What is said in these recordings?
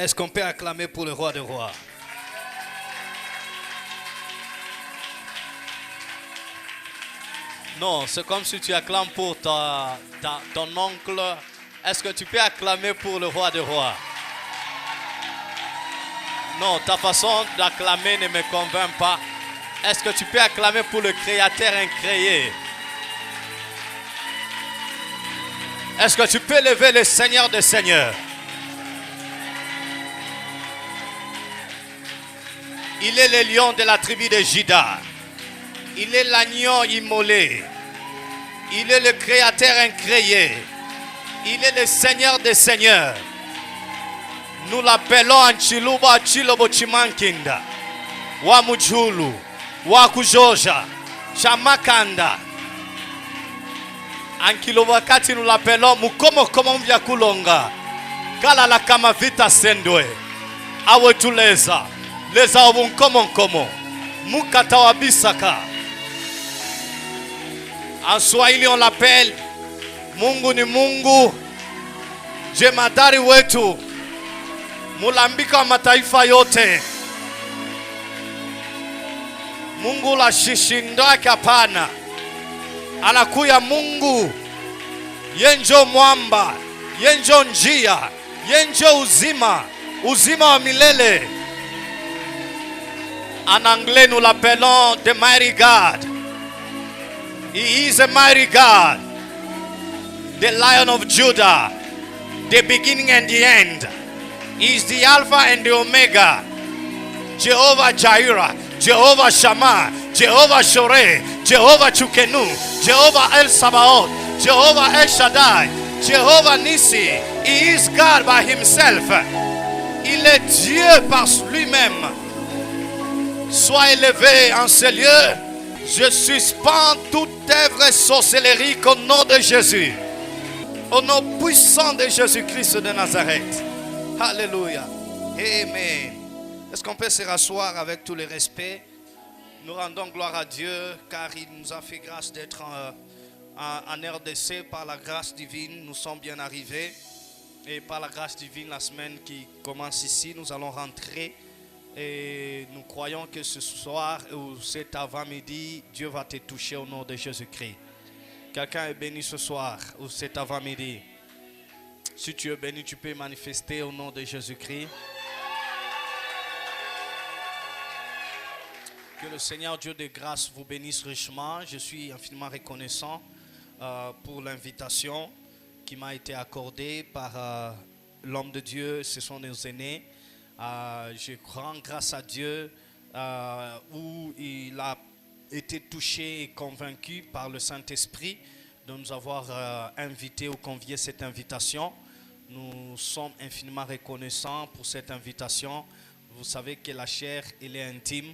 Est-ce qu'on peut acclamer pour le roi des rois? Non, c'est comme si tu acclames pour ton oncle. Est-ce que tu peux acclamer pour le roi des rois? Non, ta façon d'acclamer ne me convainc pas. Est-ce que tu peux acclamer pour le créateur incréé? Est-ce que tu peux lever le Seigneur des Seigneurs? Il est le lion de la tribu de Juda. Il est l'agneau immolé. Il est le créateur incréé. Il est le Seigneur des Seigneurs. Nous l'appelons Anchiluba Chilobo Chimankinda. Wamujulu. Wakujoja. Chamakanda. Ankilobakati nous l'appelons Mukomo Komombia Kulonga. Kalala kama vita sendwe. Awetuleza. Leza obunkomo. Mukata wabisaka. En Swahili on l'appelle Mungu ni Mungu. Jemadari wetu. Mulambika wa mataifa yote. Mungu la shishindake hapana. Anakuya Mungu. Yenjo mwamba. Yenjo njia. Yenjo uzima. Uzima wa milele. En anglais nous l'appelons the mighty God. He is a mighty God. The Lion of Judah. The beginning and the end. He is the Alpha and the Omega. Jehovah Jireh. Jehovah Shammah. Jehovah Shoreh. Jehovah Chukenu. Jehovah El Sabaoth. Jehovah El Shaddai. Jehovah Nissi. He is God by himself. Il est Dieu par lui-même. Sois élevé en ce lieu. Je suspends toute œuvre sorcellerie au nom de Jésus. Au nom puissant de Jésus-Christ de Nazareth. Alléluia. Amen. Est-ce qu'on peut se rasseoir avec tout le respect? Nous rendons gloire à Dieu car il nous a fait grâce d'être en RDC par la grâce divine. Nous sommes bien arrivés. Et par la grâce divine, la semaine qui commence ici, nous allons rentrer. Et nous croyons que ce soir ou cet avant-midi, Dieu va te toucher au nom de Jésus-Christ. Quelqu'un est béni ce soir ou cet avant-midi? Si tu es béni, tu peux manifester au nom de Jésus-Christ. Que le Seigneur Dieu de grâce vous bénisse richement. Je suis infiniment reconnaissant pour l'invitation qui m'a été accordée par l'homme de Dieu. Ce sont nos aînés. Je rends grâce à Dieu où il a été touché et convaincu par le Saint-Esprit de nous avoir invité ou convié cette invitation. Nous sommes infiniment reconnaissants pour cette invitation. Vous savez que la chair, elle est intime.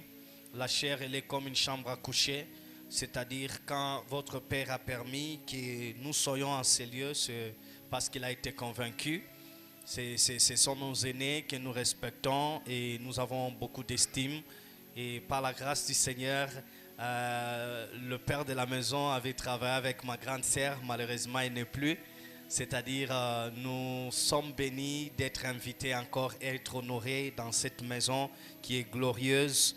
La chair, elle est comme une chambre à coucher. C'est-à-dire quand votre Père a permis que nous soyons en ces lieux, c'est parce qu'il a été convaincu. Ce sont nos aînés que nous respectons et nous avons beaucoup d'estime. Et par la grâce du Seigneur, le père de la maison avait travaillé avec ma grande sœur. Malheureusement, il n'est plus. C'est-à-dire, nous sommes bénis d'être invités encore et être honorés dans cette maison qui est glorieuse.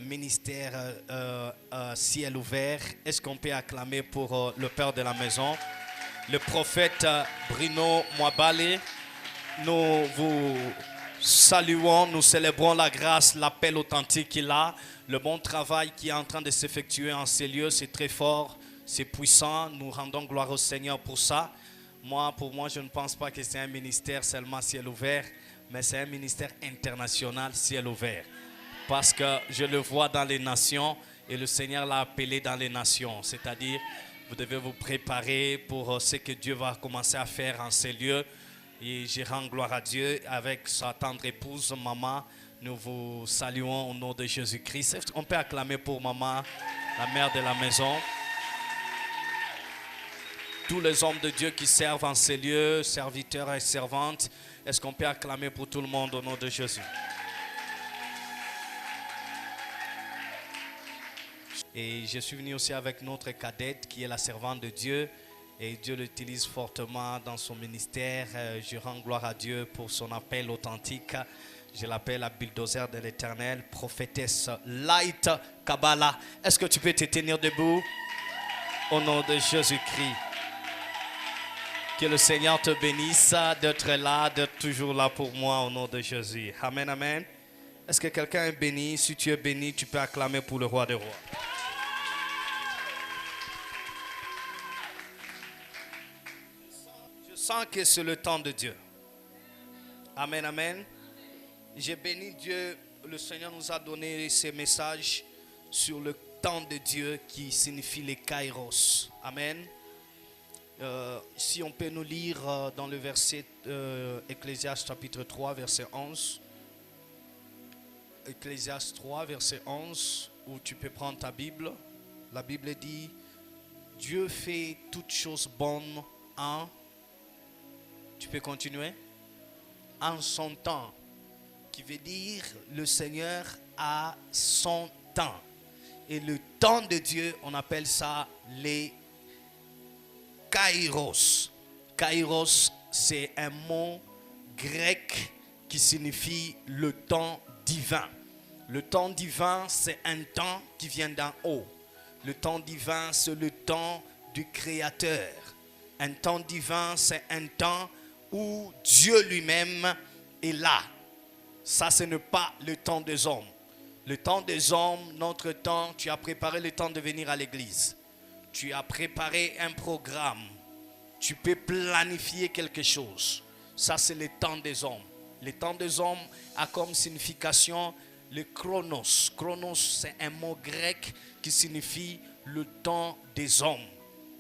Ministère ciel ouvert. Est-ce qu'on peut acclamer pour le père de la maison, le prophète Bruno Mwabale? Nous vous saluons, nous célébrons la grâce, l'appel authentique qu'il a, le bon travail qui est en train de s'effectuer en ces lieux. C'est très fort, c'est puissant. Nous rendons gloire au Seigneur pour ça. Pour moi, je ne pense pas que c'est un ministère seulement ciel ouvert, mais c'est un ministère international ciel ouvert. Parce que je le vois dans les nations et le Seigneur l'a appelé dans les nations. C'est-à-dire, vous devez vous préparer pour ce que Dieu va commencer à faire en ces lieux. Et je rends gloire à Dieu avec sa tendre épouse, maman. Nous vous saluons au nom de Jésus-Christ. On peut acclamer pour maman, la mère de la maison. Tous les hommes de Dieu qui servent en ces lieux, serviteurs et servantes. Est-ce qu'on peut acclamer pour tout le monde au nom de Jésus? Et je suis venu aussi avec notre cadette qui est la servante de Dieu. et Dieu l'utilise fortement dans son ministère. Je rends gloire à Dieu pour son appel authentique. Je l'appelle la bulldozer de l'Éternel, prophétesse Light Kabbalah. Est-ce que tu peux te tenir debout au nom de Jésus-Christ? Que le Seigneur te bénisse d'être là, d'être toujours là pour moi au nom de Jésus. Amen, amen. Est-ce que quelqu'un est béni? Si tu es béni, tu peux acclamer pour le roi des rois. Je sens que c'est le temps de Dieu. Amen, amen. J'ai béni Dieu. Le Seigneur nous a donné ces messages sur le temps de Dieu qui signifie les kairos. Amen. Si on peut nous lire dans le verset Ecclésiaste chapitre 3 verset 11. Ecclésiaste 3 verset 11, où tu peux prendre ta Bible. La Bible dit: Dieu fait toutes choses bonnes en... Tu peux continuer? En son temps. Qui veut dire le Seigneur a son temps. Et le temps de Dieu, on appelle ça les kairos. Kairos, c'est un mot grec qui signifie le temps divin. Le temps divin, c'est un temps qui vient d'en haut. Le temps divin, c'est le temps du Créateur. Un temps divin, c'est un temps où Dieu lui-même est là. Ça, ce n'est pas le temps des hommes. Le temps des hommes, notre temps, tu as préparé le temps de venir à l'église. Tu as préparé un programme. Tu peux planifier quelque chose. Ça, c'est le temps des hommes. Le temps des hommes a comme signification le chronos. Chronos, c'est un mot grec qui signifie le temps des hommes.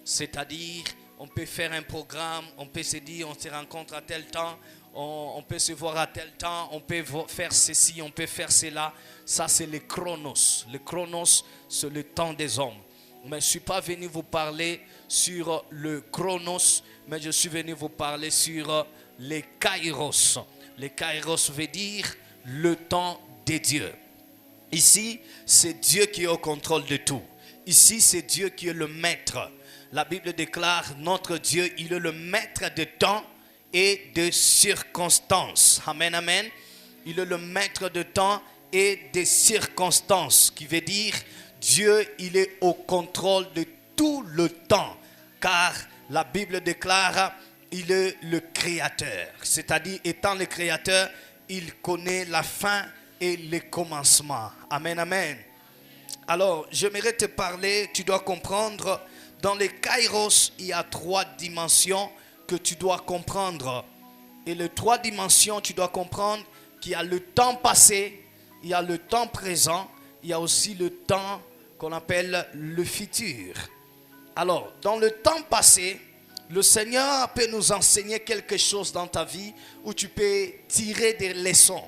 C'est-à-dire, on peut faire un programme, on peut se dire, on se rencontre à tel temps, on peut se voir à tel temps, on peut faire ceci, on peut faire cela. Ça, c'est le chronos. Le chronos, c'est le temps des hommes. Mais je ne suis pas venu vous parler sur le chronos, mais je suis venu vous parler sur les kairos. Les kairos veut dire le temps de Dieu. Ici, c'est Dieu qui est au contrôle de tout. Ici, c'est Dieu qui est le maître. La Bible déclare notre Dieu, il est le maître de temps et de circonstances. Amen, amen. Il est le maître de temps et des circonstances, qui veut dire Dieu, il est au contrôle de tout le temps, car la Bible déclare il est le créateur. C'est-à-dire, étant le créateur, il connaît la fin et le commencement. Amen, amen. Alors, j'aimerais te parler, tu dois comprendre, dans les kairos, il y a 3 dimensions que tu dois comprendre. Et les 3 dimensions, tu dois comprendre qu'il y a le temps passé, il y a le temps présent, il y a aussi le temps qu'on appelle le futur. Alors, dans le temps passé, le Seigneur peut nous enseigner quelque chose dans ta vie où tu peux tirer des leçons.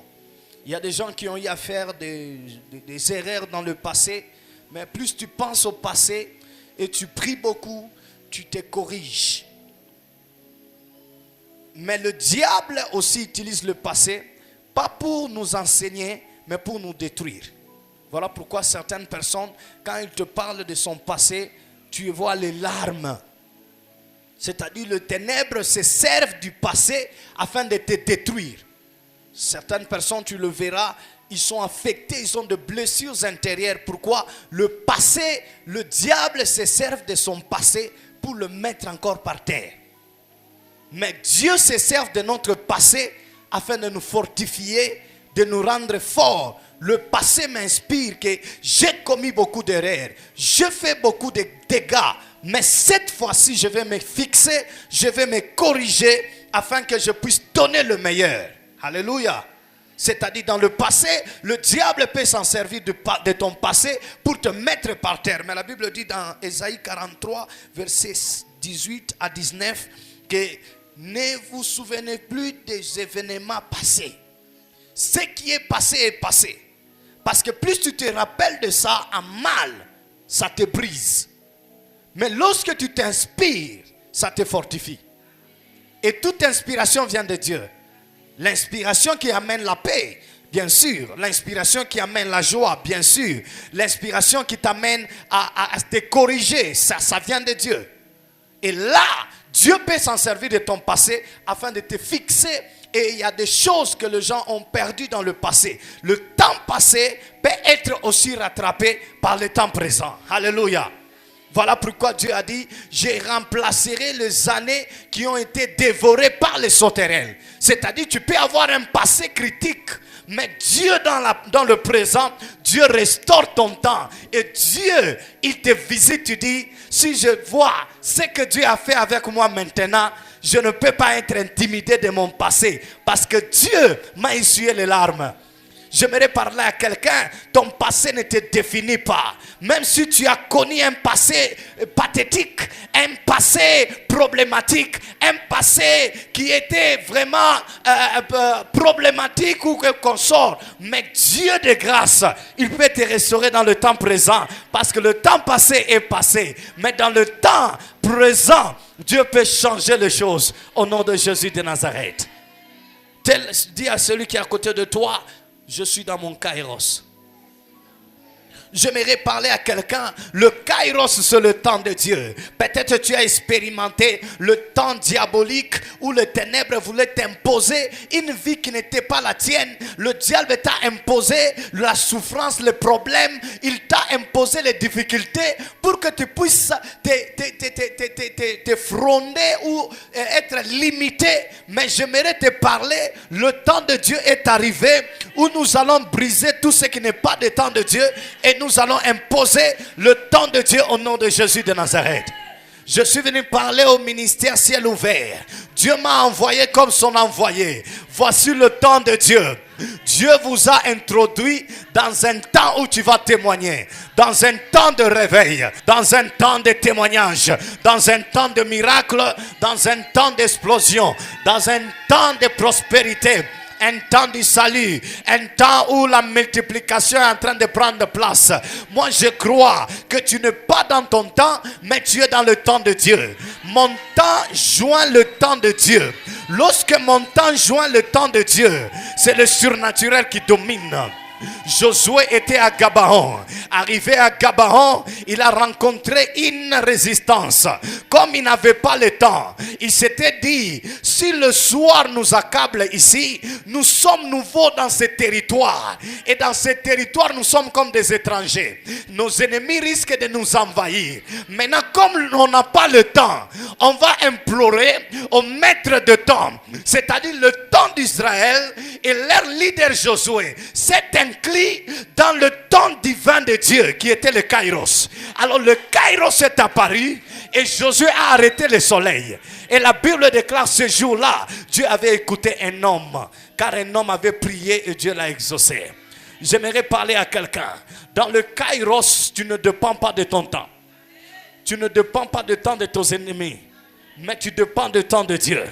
Il y a des gens qui ont eu à faire des erreurs dans le passé, mais plus tu penses au passé et tu pries beaucoup, tu te corriges. Mais le diable aussi utilise le passé, pas pour nous enseigner, mais pour nous détruire. Voilà pourquoi certaines personnes, quand ils te parlent de son passé, tu vois les larmes. C'est-à-dire les ténèbres se servent du passé afin de te détruire. Certaines personnes, tu le verras, ils sont affectés, ils ont des blessures intérieures. Pourquoi? Le passé, le diable se sert de son passé pour le mettre encore par terre. Mais Dieu se sert de notre passé afin de nous fortifier, de nous rendre forts. Le passé m'inspire que j'ai commis beaucoup d'erreurs, j'ai fait beaucoup de dégâts. Mais cette fois-ci, je vais me fixer, je vais me corriger afin que je puisse donner le meilleur. Alléluia. C'est-à-dire dans le passé, le diable peut s'en servir de ton passé pour te mettre par terre. Mais la Bible dit dans Ésaïe 43, versets 18 à 19, que ne vous souvenez plus des événements passés. Ce qui est passé. Parce que plus tu te rappelles de ça en mal, ça te brise. Mais lorsque tu t'inspires, ça te fortifie. Et toute inspiration vient de Dieu. L'inspiration qui amène la paix, bien sûr. L'inspiration qui amène la joie, bien sûr. L'inspiration qui t'amène à te corriger, ça vient de Dieu. Et là, Dieu peut s'en servir de ton passé afin de te fixer. Et il y a des choses que les gens ont perdues dans le passé. Le temps passé peut être aussi rattrapé par le temps présent. Alléluia. Voilà pourquoi Dieu a dit, je remplacerai les années qui ont été dévorées par les sauterelles. C'est-à-dire, tu peux avoir un passé critique, mais Dieu dans le présent, Dieu restaure ton temps. Et Dieu, il te visite, tu dis, si je vois ce que Dieu a fait avec moi maintenant, je ne peux pas être intimidé de mon passé, parce que Dieu m'a essuyé les larmes. J'aimerais parler à quelqu'un, ton passé ne te définit pas. Même si tu as connu un passé pathétique, un passé problématique, un passé qui était vraiment problématique ou qu'on sort. Mais Dieu de grâce, il peut te restaurer dans le temps présent. Parce que le temps passé est passé. Mais dans le temps présent, Dieu peut changer les choses au nom de Jésus de Nazareth. Dis à celui qui est à côté de toi, je suis dans mon kairos. J'aimerais parler à quelqu'un. Le kairos, c'est le temps de Dieu. Peut-être tu as expérimenté le temps diabolique où les ténèbres voulaient t'imposer une vie qui n'était pas la tienne. Le diable t'a imposé la souffrance, les problèmes. Il t'a imposé les difficultés pour que tu puisses te fronder ou être limité. Mais j'aimerais te parler. Le temps de Dieu est arrivé où nous allons briser tout ce qui n'est pas de temps de Dieu et nous allons imposer le temps de Dieu au nom de Jésus de Nazareth. Je suis venu parler au ministère ciel ouvert. Dieu m'a envoyé comme son envoyé. Voici le temps de Dieu. Dieu vous a introduit dans un temps où tu vas témoigner. Dans un temps de réveil. Dans un temps de témoignage. Dans un temps de miracle. Dans un temps d'explosion. Dans un temps de prospérité. Un temps du salut, un temps où la multiplication est en train de prendre place. Moi je crois que tu n'es pas dans ton temps, mais tu es dans le temps de Dieu. Mon temps joint le temps de Dieu. Lorsque mon temps joint le temps de Dieu, c'est le surnaturel qui domine. Josué était à Gabaon. Arrivé à Gabaon, il a rencontré une résistance. Comme il n'avait pas le temps, il s'était dit, si le soir nous accable ici, nous sommes nouveaux dans ce territoire. Et dans ce territoire, nous sommes comme des étrangers. Nos ennemis risquent de nous envahir. Maintenant, comme on n'a pas le temps, on va implorer au maître de temps, c'est-à-dire le temps d'Israël, et leur leader Josué s'est inclus dans le temps divin de Dieu qui était le Kairos. Alors le Kairos est apparu et Josué a arrêté le soleil. Et la Bible déclare ce jour-là, Dieu avait écouté un homme, car un homme avait prié et Dieu l'a exaucé. J'aimerais parler à quelqu'un. Dans le Kairos, tu ne dépends pas de ton temps. Tu ne dépends pas du temps de tes ennemis, mais tu dépends du temps de Dieu.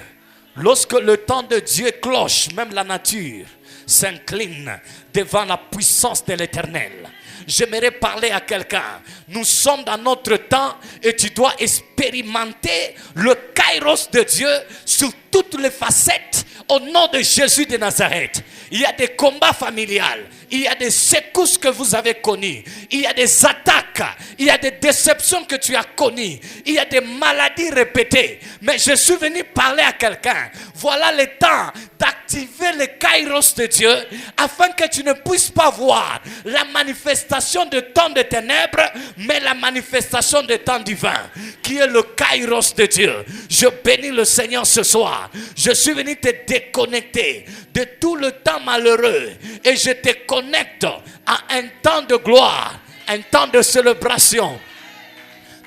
Lorsque le temps de Dieu cloche, même la nature s'incline devant la puissance de l'Éternel. J'aimerais parler à quelqu'un. Nous sommes dans notre temps et tu dois expérimenter le kairos de Dieu sur toutes les facettes au nom de Jésus de Nazareth. Il y a des combats familiales, il y a des secousses que vous avez connues, il y a des attaques, il y a des déceptions que tu as connues, il y a des maladies répétées. Mais je suis venu parler à quelqu'un. Voilà le temps d'activer le kairos de Dieu afin que tu ne puisses pas voir la manifestation de temps de ténèbres, mais la manifestation de temps divin qui est le kairos de Dieu. Je bénis le Seigneur ce soir. Je suis venu te déconnecter de tout le temps malheureux et je te connecte à un temps de gloire, un temps de célébration.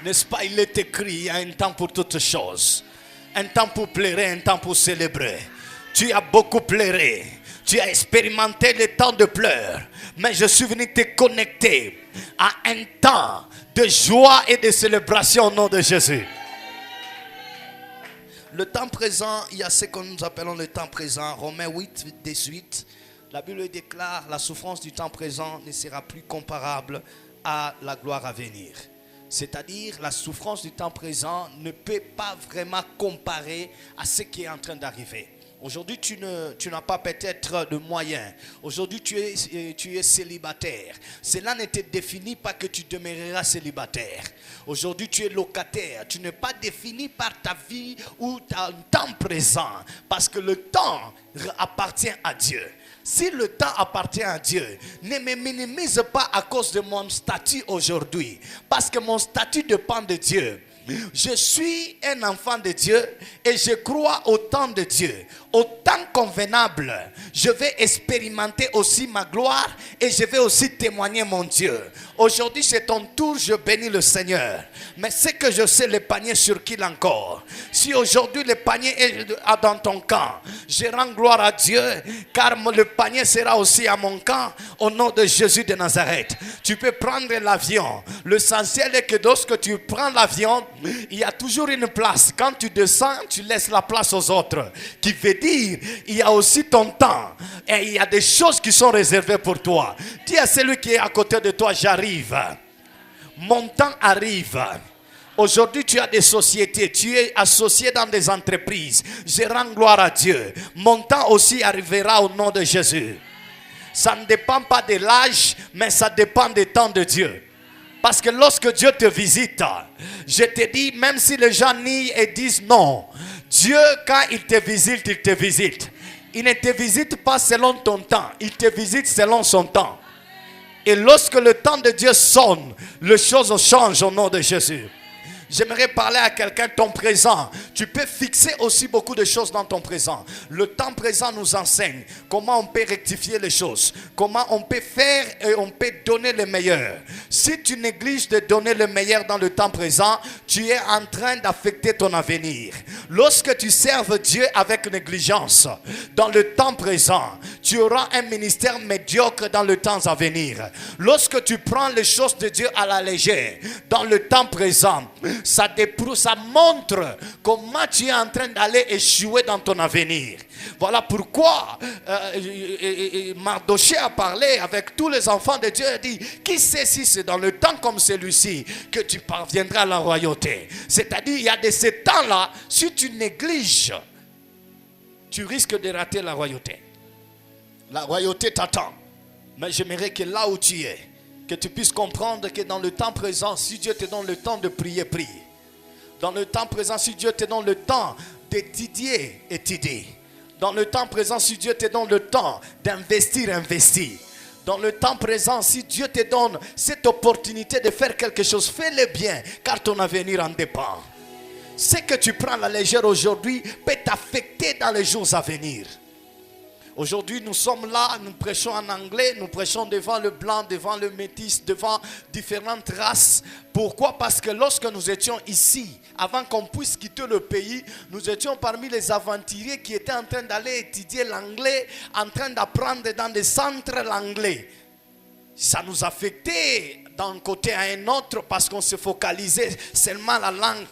N'est-ce pas, il est écrit, il y a un temps pour toutes choses. Un temps pour pleurer, un temps pour célébrer. Tu as beaucoup pleuré. Tu as expérimenté le temps de pleurs. Mais je suis venu te connecter à un temps de joie et de célébration au nom de Jésus. Le temps présent, il y a ce que nous appelons le temps présent. Romains 8, 18. La Bible déclare, la souffrance du temps présent ne sera plus comparable à la gloire à venir. C'est-à-dire, la souffrance du temps présent ne peut pas vraiment comparer à ce qui est en train d'arriver. Aujourd'hui, tu n'as pas peut-être de moyens. Aujourd'hui, tu es célibataire. Cela ne te définit pas que tu demeureras célibataire. Aujourd'hui, tu es locataire. Tu n'es pas défini par ta vie ou ton temps présent. Parce que le temps appartient à Dieu. Si le temps appartient à Dieu, ne me minimise pas à cause de mon statut aujourd'hui. Parce que mon statut dépend de Dieu. Je suis un enfant de Dieu et je crois au temps de Dieu. Au temps convenable, je vais expérimenter aussi ma gloire et je vais aussi témoigner mon Dieu. Aujourd'hui, c'est ton tour, je bénis le Seigneur. Mais c'est que je sais le panier sur qui encore. Si aujourd'hui le panier est dans ton camp, je rends gloire à Dieu car le panier sera aussi à mon camp au nom de Jésus de Nazareth. Tu peux prendre l'avion. L'essentiel est que lorsque tu prends l'avion, il y a toujours une place. Quand tu descends, tu laisses la place aux autres. Qui veut dire, il y a aussi ton temps. Et il y a des choses qui sont réservées pour toi. Dis à celui qui est à côté de toi, j'arrive. Mon temps arrive. Aujourd'hui, tu as des sociétés, tu es associé dans des entreprises. Je rends gloire à Dieu. Mon temps aussi arrivera au nom de Jésus. Ça ne dépend pas de l'âge, mais ça dépend du temps de Dieu. Parce que lorsque Dieu te visite, je te dis, même si les gens nient et disent non, Dieu, quand il te visite, il te visite. Il ne te visite pas selon ton temps, il te visite selon son temps. Et lorsque le temps de Dieu sonne, les choses changent au nom de Jésus. J'aimerais parler à quelqu'un de ton présent. Tu peux fixer aussi beaucoup de choses dans ton présent. Le temps présent nous enseigne comment on peut rectifier les choses. Comment on peut faire et on peut donner le meilleur. Si tu négliges de donner le meilleur dans le temps présent, tu es en train d'affecter ton avenir. Lorsque tu serves Dieu avec négligence, dans le temps présent, tu auras un ministère médiocre dans le temps à venir. Lorsque tu prends les choses de Dieu à la légère, dans le temps présent, ça montre comment tu es en train d'aller échouer dans ton avenir. Voilà pourquoi Mardochée a parlé avec tous les enfants de Dieu et dit, qui sait si c'est dans le temps comme celui-ci que tu parviendras à la royauté. C'est-à-dire, il y a de ces temps-là, si tu négliges, tu risques de rater la royauté. La royauté t'attend. Mais j'aimerais que là où tu es, que tu puisses comprendre que dans le temps présent, si Dieu te donne le temps de prier, prie. Dans le temps présent, si Dieu te donne le temps d'étudier, étudie. Dans le temps présent, si Dieu te donne le temps d'investir, investis. Dans le temps présent, si Dieu te donne cette opportunité de faire quelque chose, fais-le bien, car ton avenir en dépend. Ce que tu prends à la légère aujourd'hui peut t'affecter dans les jours à venir. Aujourd'hui, nous sommes là, nous prêchons en anglais, nous prêchons devant le blanc, devant le métis, devant différentes races. Pourquoi? Parce que lorsque nous étions ici, avant qu'on puisse quitter le pays, nous étions parmi les aventuriers qui étaient en train d'aller étudier l'anglais, en train d'apprendre dans des centres l'anglais. Ça nous affectait d'un côté à un autre parce qu'on se focalisait seulement la langue.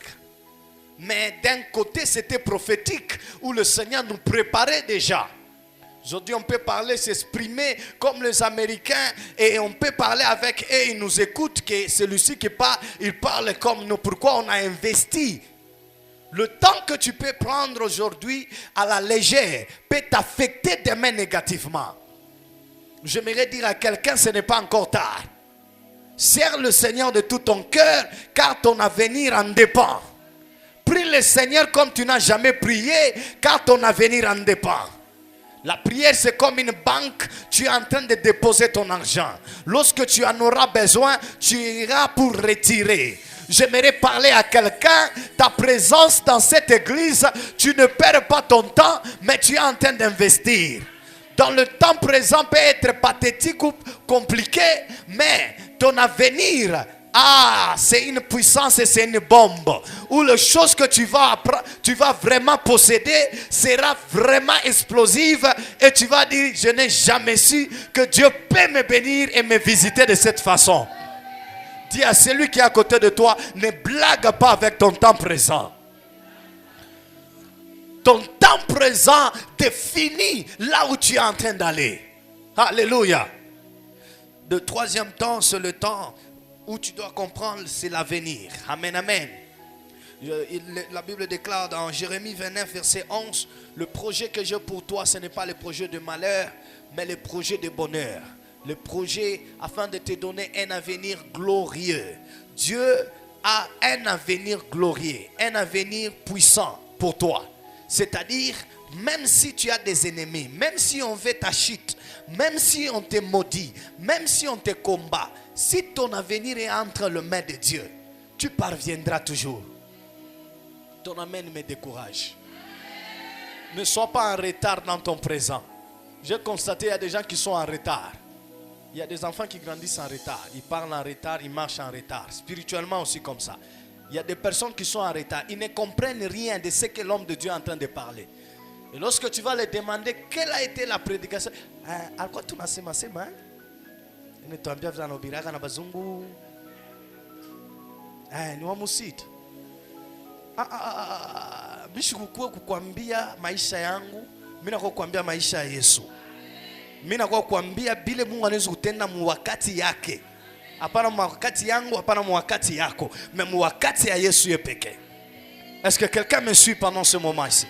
Mais d'un côté, c'était prophétique où le Seigneur nous préparait déjà. Aujourd'hui, on peut parler, s'exprimer comme les Américains et on peut parler avec eux, ils nous écoutent, que celui-ci qui parle, il parle comme nous. Pourquoi on a investi? Le temps que tu peux prendre aujourd'hui à la légère peut t'affecter demain négativement. J'aimerais dire à quelqu'un, ce n'est pas encore tard. Sers le Seigneur de tout ton cœur, car ton avenir en dépend. Prie le Seigneur comme tu n'as jamais prié, car ton avenir en dépend. La prière, c'est comme une banque. Tu es en train de déposer ton argent. Lorsque tu en auras besoin, tu iras pour retirer. J'aimerais parler à quelqu'un. Ta présence dans cette église, tu ne perds pas ton temps, mais tu es en train d'investir. Dans le temps présent peut être pathétique ou compliqué, mais ton avenir, c'est une puissance et c'est une bombe. Où les choses que tu vas vraiment posséder sera vraiment explosive. Et tu vas dire, je n'ai jamais su que Dieu peut me bénir et me visiter de cette façon. Dis à celui qui est à côté de toi, ne blague pas avec ton temps présent. Ton temps présent définit là où tu es en train d'aller. Alléluia. Le troisième temps, c'est le temps où tu dois comprendre, c'est l'avenir. Amen, amen. La Bible déclare dans Jérémie 29, verset 11, le projet que j'ai pour toi, ce n'est pas le projet de malheur, mais le projet de bonheur. Le projet afin de te donner un avenir glorieux. Dieu a un avenir glorieux, un avenir puissant pour toi. C'est-à-dire, même si tu as des ennemis, même si on veut ta chute, même si on te maudit, même si on te combat, si ton avenir est entre les mains de Dieu, tu parviendras toujours. Ton amen me décourage. Ne sois pas en retard dans ton présent. J'ai constaté qu'il y a des gens qui sont en retard. Il y a des enfants qui grandissent en retard. Ils parlent en retard, ils marchent en retard. Spirituellement aussi comme ça. Il y a des personnes qui sont en retard. Ils ne comprennent rien de ce que l'homme de Dieu est en train de parler. Et lorsque tu vas leur demander quelle a été la prédication, alikuwa tunasema sema inatuambia vile anahubiriaga na bazungu ni wa musiti. Bishi kukua kukwambia maisha yangu, mimi nakuwa kukwambia maisha ya Yesu. Mimi nakuwa kukwambia bile Mungu anaweza kutenda mu wakati yake. Hapana mu wakati yangu, hapana mu wakati yako, mais mu wakati ya Yesu pekee. Est-ce que quelqu'un me suit pendant ce moment ici?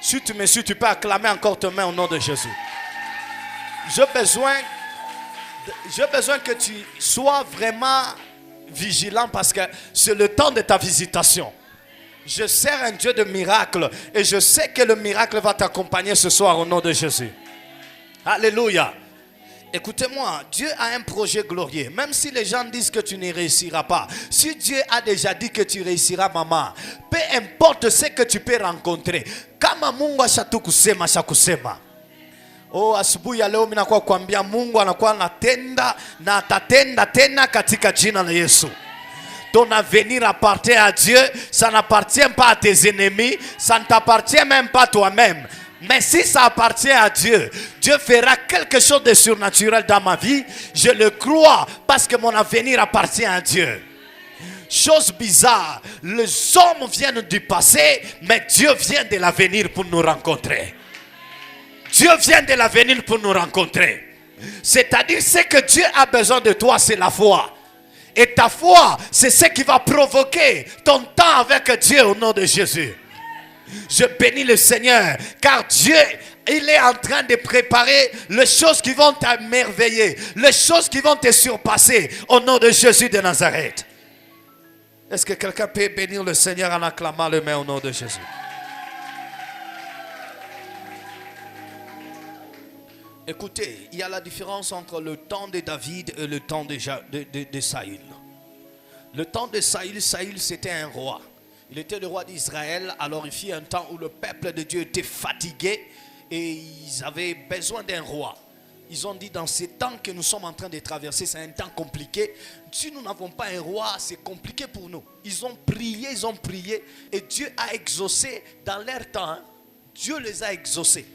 Si tu me suis, tu peux acclamer encore tes mains au nom de Jésus. J'ai besoin que tu sois vraiment vigilant parce que c'est le temps de ta visitation. Je sers un Dieu de miracle et je sais que le miracle va t'accompagner ce soir au nom de Jésus. Alléluia. Écoutez-moi, Dieu a un projet glorieux. Même si les gens disent que tu ne réussiras pas. Si Dieu a déjà dit que tu réussiras, maman, peu importe ce que tu peux rencontrer. Kama Mungu ashatukusema shakusema. Oh, asubuhi ya leo mimi nakuwa kuambia Mungu anakuwa anatenda na atatenda tena katika jina la Yesu. Ton avenir appartient à Dieu, ça n'appartient pas à tes ennemis, ça ne t'appartient même pas toi-même. Mais si ça appartient à Dieu, Dieu fera quelque chose de surnaturel dans ma vie. Je le crois parce que mon avenir appartient à Dieu. Chose bizarre, les hommes viennent du passé, mais Dieu vient de l'avenir pour nous rencontrer. Dieu vient de l'avenir pour nous rencontrer. C'est-à-dire, ce que Dieu a besoin de toi, c'est la foi. Et ta foi, c'est ce qui va provoquer ton temps avec Dieu au nom de Jésus. Je bénis le Seigneur, car Dieu, il est en train de préparer les choses qui vont t'émerveiller, les choses qui vont te surpasser au nom de Jésus de Nazareth. Est-ce que quelqu'un peut bénir le Seigneur en acclamant le main au nom de Jésus? Écoutez, il y a la différence entre le temps de David et le temps de Saül. Le temps de Saül, c'était un roi. Il était le roi d'Israël. Alors il fit un temps où le peuple de Dieu était fatigué et ils avaient besoin d'un roi. Ils ont dit, dans ces temps que nous sommes en train de traverser, c'est un temps compliqué. Si nous n'avons pas un roi, c'est compliqué pour nous. Ils ont prié et Dieu a exaucé dans leur temps. Dieu les a exaucés.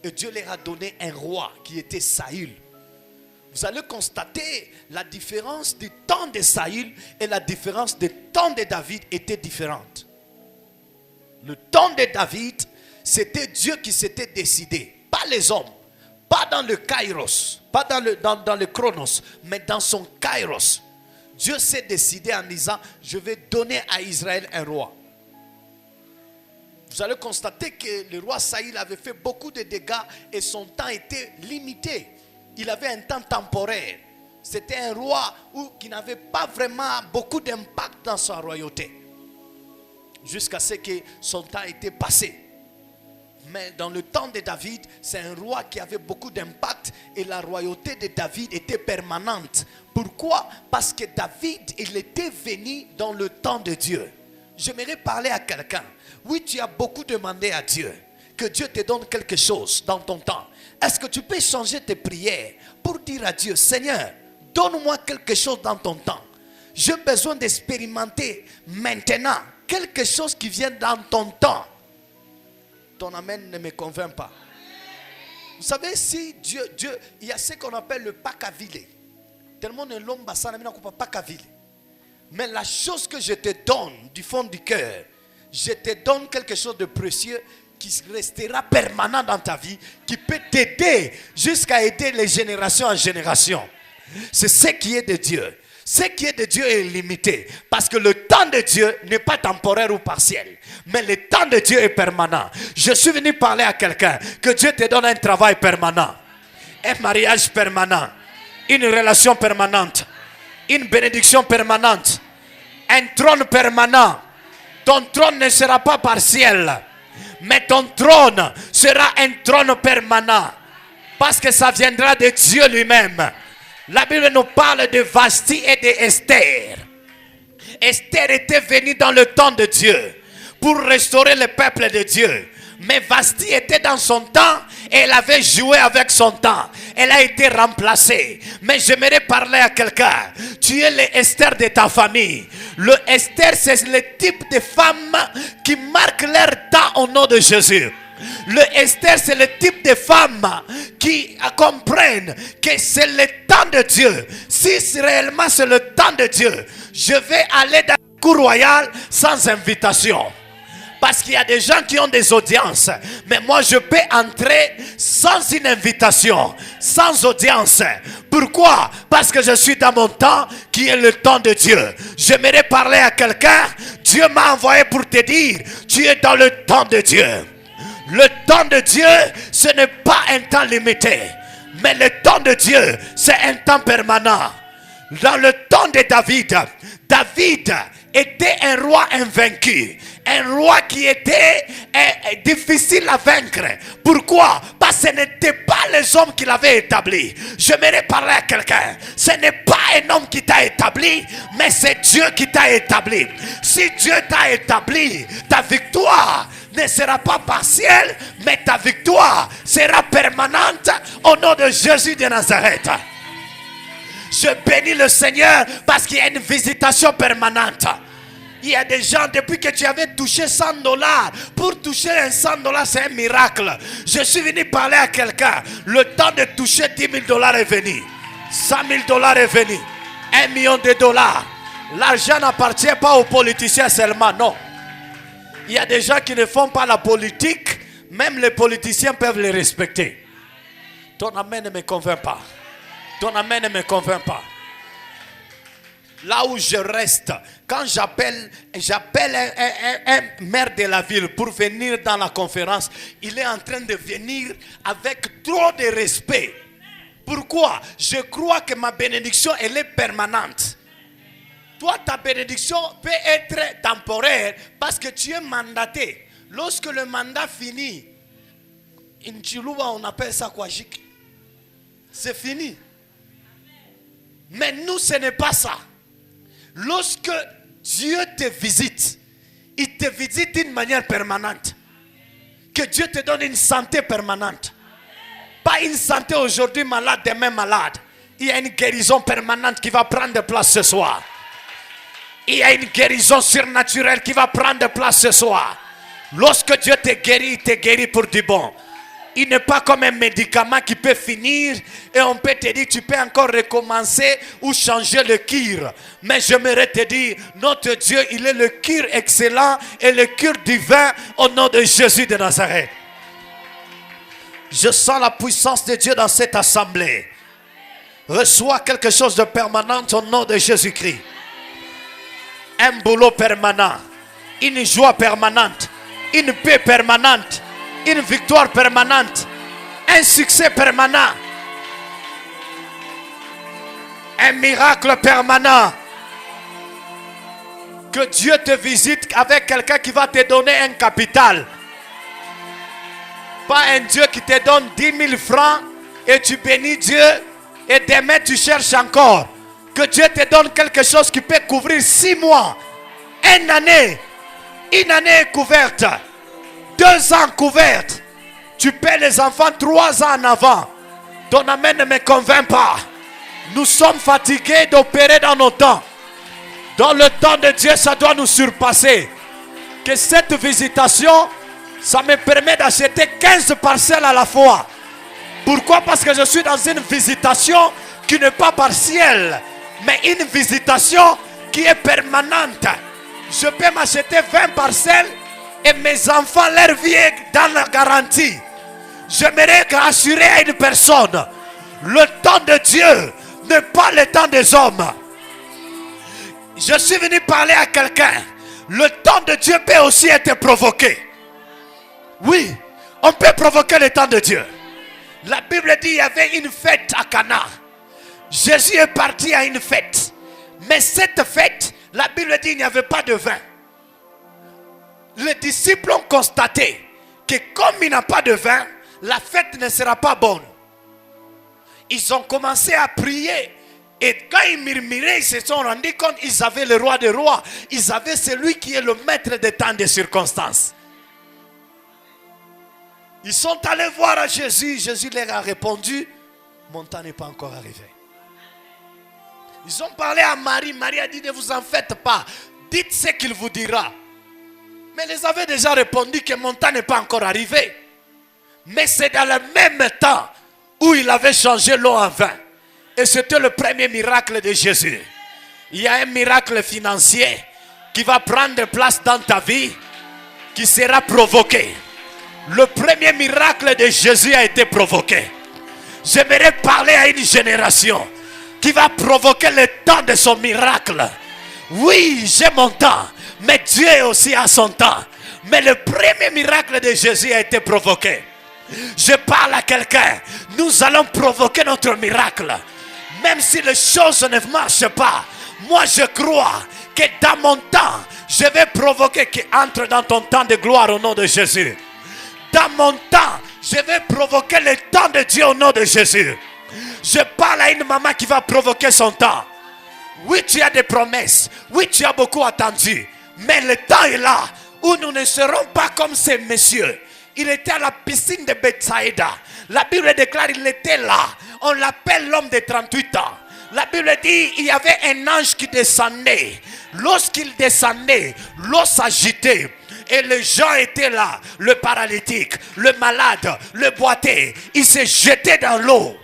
Et Dieu leur a donné un roi qui était Saül. Vous allez constater la différence du temps de Saül et la différence du temps de David était différente. Le temps de David, c'était Dieu qui s'était décidé, pas les hommes, pas dans le kairos, pas dans le chronos, mais dans son kairos. Dieu s'est décidé en disant, je vais donner à Israël un roi. Vous allez constater que le roi Saül avait fait beaucoup de dégâts et son temps était limité. Il avait un temps temporaire. C'était un roi qui n'avait pas vraiment beaucoup d'impact dans sa royauté. Jusqu'à ce que son temps était passé. Mais dans le temps de David, c'est un roi qui avait beaucoup d'impact et la royauté de David était permanente. Pourquoi? Parce que David, il était venu dans le temps de Dieu. J'aimerais parler à quelqu'un. Oui, tu as beaucoup demandé à Dieu que Dieu te donne quelque chose dans ton temps. Est-ce que tu peux changer tes prières pour dire à Dieu, Seigneur, donne-moi quelque chose dans ton temps. J'ai besoin d'expérimenter maintenant quelque chose qui vient dans ton temps. Ton amen ne me convainc pas. Vous savez, si Dieu, il y a ce qu'on appelle le pakavile. Tellement de l'homme basana n'a pas pakavile. Mais la chose que je te donne du fond du cœur, je te donne quelque chose de précieux qui restera permanent dans ta vie, qui peut t'aider jusqu'à aider les générations en génération. C'est ce qui est de Dieu. Ce qui est de Dieu est limité. Parce que le temps de Dieu n'est pas temporaire ou partiel. Mais le temps de Dieu est permanent. Je suis venu parler à quelqu'un. Que Dieu te donne un travail permanent. Un mariage permanent. Une relation permanente. Une bénédiction permanente. Un trône permanent. Ton trône ne sera pas partiel. Mais ton trône sera un trône permanent. Parce que ça viendra de Dieu lui-même. La Bible nous parle de Vashti et d'Esther. Esther était venue dans le temps de Dieu pour restaurer le peuple de Dieu. Mais Vashti était dans son temps et elle avait joué avec son temps. Elle a été remplacée. Mais j'aimerais parler à quelqu'un. Tu es le Esther de ta famille. Le Esther, c'est le type de femme qui marque leur temps au nom de Jésus. Le Esther, c'est le type de femme qui comprennent que c'est le temps de Dieu. Si réellement c'est le temps de Dieu, je vais aller dans la cour royale sans invitation. Parce qu'il y a des gens qui ont des audiences. Mais moi je peux entrer sans une invitation, sans audience. Pourquoi? Parce que je suis dans mon temps qui est le temps de Dieu. J'aimerais parler à quelqu'un. Dieu m'a envoyé pour te dire, tu es dans le temps de Dieu. Le temps de Dieu, ce n'est pas un temps limité. Mais le temps de Dieu, c'est un temps permanent. Dans le temps de David, David était un roi invaincu. Un roi qui était difficile à vaincre. Pourquoi? Parce que ce n'était pas les hommes qui l'avaient établi. J'aimerais parler à quelqu'un. Ce n'est pas un homme qui t'a établi, mais c'est Dieu qui t'a établi. Si Dieu t'a établi, ta victoire ne sera pas partielle, mais ta victoire sera permanente au nom de Jésus de Nazareth. Je bénis le Seigneur parce qu'il y a une visitation permanente. Il y a des gens, depuis que tu avais touché $100, pour toucher un $100, c'est un miracle. Je suis venu parler à quelqu'un. Le temps de toucher $10,000 est venu. $100,000 est venu. $1 million. L'argent n'appartient pas aux politiciens seulement, non. Il y a des gens qui ne font pas la politique, même les politiciens peuvent les respecter. Ton amen ne me convainc pas. Ton amen ne me convainc pas. Là où je reste, quand j'appelle un maire de la ville pour venir dans la conférence, il est en train de venir avec trop de respect. Pourquoi? Je crois que ma bénédiction, elle est permanente. Toi, ta bénédiction peut être temporaire parce que tu es mandaté. Lorsque le mandat finit, in Chiluba, on appelle ça quoi? C'est fini. Mais nous, ce n'est pas ça. Lorsque Dieu te visite, il te visite d'une manière permanente. Que Dieu te donne une santé permanente. Pas une santé aujourd'hui malade, demain malade. Il y a une guérison permanente qui va prendre place ce soir. Il y a une guérison surnaturelle qui va prendre place ce soir. Lorsque Dieu te guérit, il te guérit pour du bon. Il n'est pas comme un médicament qui peut finir et on peut te dire tu peux encore recommencer ou changer le cure. Mais j'aimerais te dire, notre Dieu, il est le cure excellent et le cure divin au nom de Jésus de Nazareth. Je sens la puissance de Dieu dans cette assemblée. Reçois quelque chose de permanent au nom de Jésus-Christ. Un boulot permanent, une joie permanente, une paix permanente, une victoire permanente, un succès permanent, un miracle permanent. Que Dieu te visite avec quelqu'un qui va te donner un capital. Pas un Dieu qui te donne 10 000 francs et tu bénis Dieu et demain tu cherches encore. Que Dieu te donne quelque chose qui peut couvrir 6 mois, une année couverte, 2 ans couverte. Tu paies les enfants 3 ans en avant. Ton amen ne me convainc pas. Nous sommes fatigués d'opérer dans nos temps. Dans le temps de Dieu, ça doit nous surpasser. Que cette visitation, ça me permet d'acheter 15 parcelles à la fois. Pourquoi? Parce que je suis dans une visitation qui n'est pas partielle, mais une visitation qui est permanente. Je peux m'acheter 20 parcelles et mes enfants, leur vie est dans la garantie. J'aimerais rassurer à une personne, le temps de Dieu n'est pas le temps des hommes. Je suis venu parler à quelqu'un. Le temps de Dieu peut aussi être provoqué. Oui, on peut provoquer le temps de Dieu. La Bible dit qu'il y avait une fête à Cana. Jésus est parti à une fête. Mais cette fête, la Bible dit qu'il n'y avait pas de vin. Les disciples ont constaté que comme il n'y a pas de vin, la fête ne sera pas bonne. Ils ont commencé à prier. Et quand ils murmuraient, ils se sont rendus compte qu'ils avaient le roi des rois. Ils avaient celui qui est le maître des temps des circonstances. Ils sont allés voir à Jésus. Jésus leur a répondu, mon temps n'est pas encore arrivé. Ils ont parlé à Marie. Marie a dit, ne vous en faites pas. Dites ce qu'il vous dira. Mais ils avaient déjà répondu que mon temps n'est pas encore arrivé. Mais c'est dans le même temps où il avait changé l'eau en vin. Et c'était le premier miracle de Jésus. Il y a un miracle financier qui va prendre place dans ta vie, qui sera provoqué. Le premier miracle de Jésus a été provoqué. J'aimerais parler à une génération qui va provoquer le temps de son miracle. Oui, j'ai mon temps, mais Dieu aussi a son temps. Mais le premier miracle de Jésus a été provoqué. Je parle à quelqu'un. Nous allons provoquer notre miracle. Même si les choses ne marchent pas, moi je crois que dans mon temps, je vais provoquer qu'il entre dans ton temps de gloire au nom de Jésus. Dans mon temps, je vais provoquer le temps de Dieu au nom de Jésus. Je parle à une maman qui va provoquer son temps. Oui, tu as des promesses. Oui, tu as beaucoup attendu. Mais le temps est là où nous ne serons pas comme ces messieurs. Il était à la piscine de Bethsaïda. La Bible déclare qu'il était là. On l'appelle l'homme de 38 ans. La Bible dit il y avait un ange qui descendait. Lorsqu'il descendait, l'eau s'agitait. Et les gens étaient là. Le paralytique, le malade, le boité. Ils se jetaient dans l'eau.